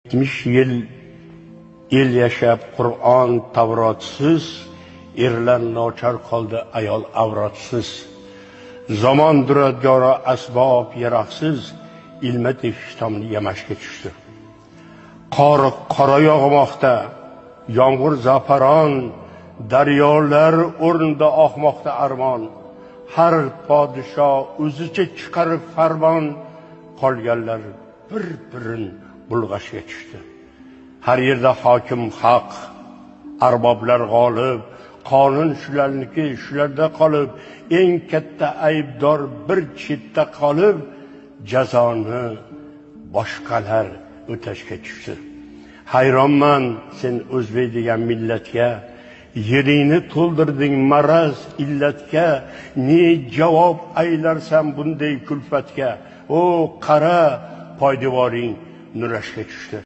70 yil el yashab Qur'on Tavrotsiz, erlar nochor qoldi ayol avrotsiz. Zamon duradgori asbob yaroqsiz, ilma tekish tomni yamashga tushdi. Qor qora yog'moqda, yomg'ir zafaron, daryolar o'rnida oqmoqda armon. Har podsho o'zicha chiqarib farmon, qolganlar bir-birin bulg'ashga tushdi. Har yerda hokim haq, arboblar g'olib, qonun shularniki, shularda qolib, eng katta aybdor bir chetda qolib, jazoni boshqalar o'tashga tushdi. Hayronman sen o'zbek degan millatga, yeringni to'ldirding maraz illatga, ne javob aylarsan bunday kulfatga? O qara, poydevoring nurashga tushdi.